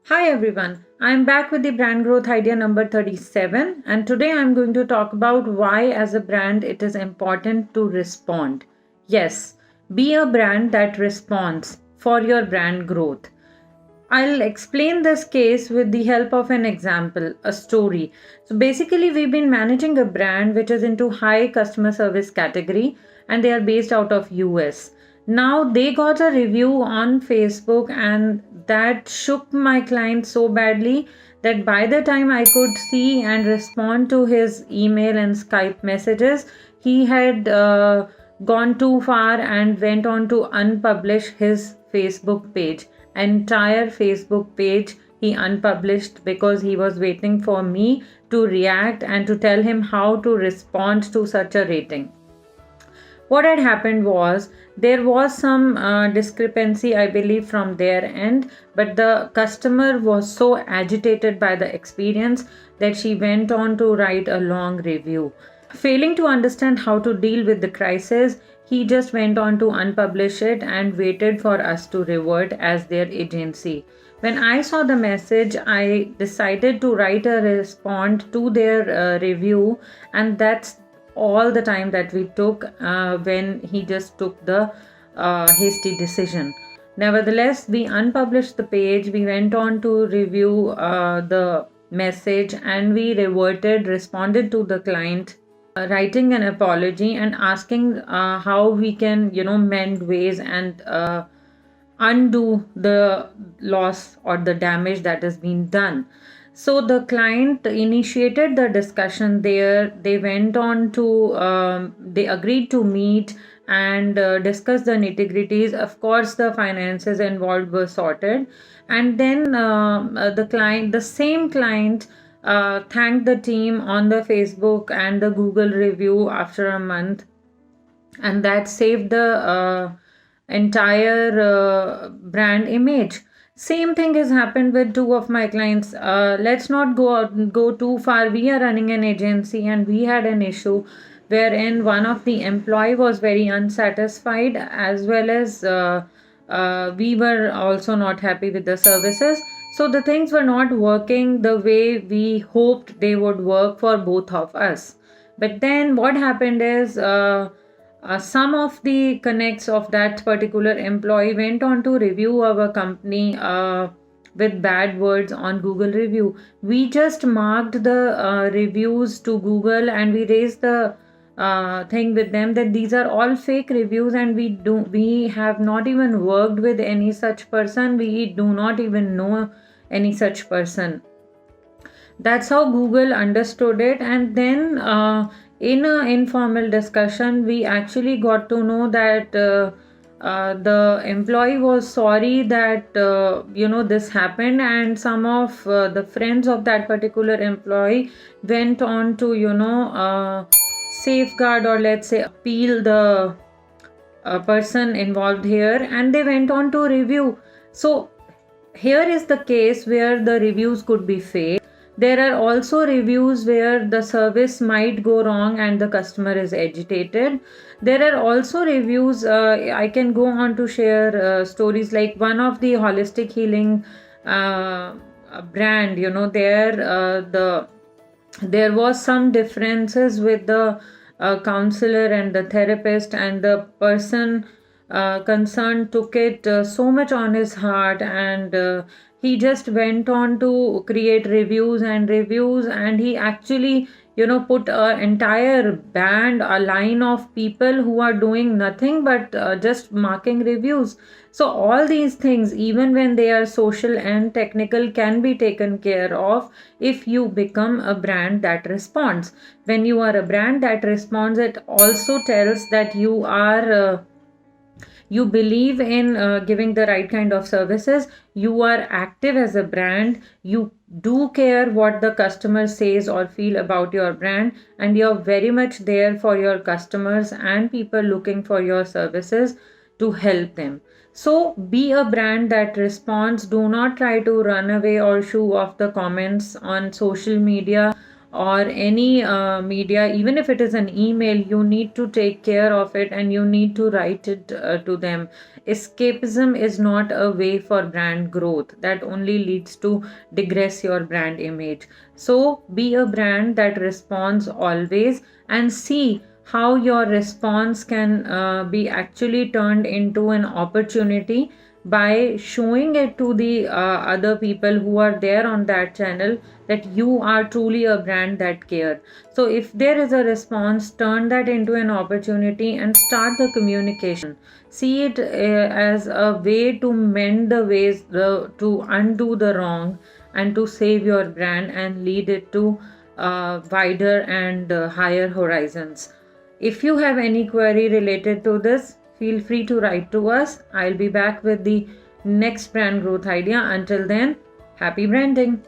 Hi everyone, I'm back with the brand growth idea number 37, and today I'm going to talk about why, as a brand, it is important to respond. Yes, be a brand that responds for your brand growth. I'll explain this case with the help of an example, a story. So basically, we've been managing a brand which is into high customer service category, and they are based out of US. Now they got a review on Facebook, and that shook my client so badly that by the time I could see and respond to his email and Skype messages, he had gone too far and went on to unpublish his Facebook page. Entire Facebook page he unpublished because he was waiting for me to react and to tell him how to respond to such a rating. What had happened was there was some discrepancy, I believe, from their end, but the customer was so agitated by the experience that she went on to write a long review. Failing to understand how to deal with the crisis, he just went on to unpublish it and waited for us to revert as their agency. When I saw the message, I decided to write a response to their review, and that's all the time that we took when he just took the hasty decision. Nevertheless, we unpublished the page, we went on to review the message, and we responded to the client, writing an apology and asking how we can, mend ways and undo the loss or the damage that has been done. So the client initiated the discussion there. They went on to, they agreed to meet and discuss the nitty-gritties. Of course, the finances involved were sorted. And then the same client, thanked the team on the Facebook and the Google review after a month, and that saved the entire brand image. Same thing has happened with two of my clients. Let's not go too far. We are running an agency, and we had an issue wherein one of the employee was very unsatisfied, as well as we were also not happy with the services. So the things were not working the way we hoped they would work for both of us. But then what happened is, some of the connects of that particular employee went on to review our company with bad words on Google review. We just marked the reviews to Google, and we raised the thing with them that these are all fake reviews, and we have not even worked with any such person. We do not even know any such person. That's how Google understood it. And then in an informal discussion, we actually got to know that the employee was sorry that this happened, and some of the friends of that particular employee went on to safeguard, or let's say appeal the person involved here, and they went on to review. So here is the case where the reviews could be fake. There are also reviews where the service might go wrong and the customer is agitated. There are also reviews, I can go on to share stories like one of the holistic healing brand, there was some differences with the counselor and the therapist, and the person concerned took it so much on his heart, and he just went on to create reviews and reviews, and he actually put an entire band, a line of people who are doing nothing but just marking reviews. So all these things, even when they are social and technical, can be taken care of if you become a brand that responds. When you are a brand that responds, it also tells that you believe in giving the right kind of services. You are active as a brand. You do care what the customer says or feel about your brand, and you're very much there for your customers and people looking for your services to help them. So be a brand that responds. Do not try to run away or shoo off the comments on social media or any media, even if it is an email, you need to take care of it and you need to write it to them. Escapism is not a way for brand growth. That only leads to digress your brand image. So be a brand that responds always, and see how your response can be actually turned into an opportunity by showing it to the other people who are there on that channel, that you are truly a brand that care. So if there is a response, turn that into an opportunity and start the communication. See it as a way to mend the ways, to undo the wrong, and to save your brand and lead it to wider and higher horizons. If you have any query related to this, feel free to write to us. I'll be back with the next brand growth idea. Until then, happy branding.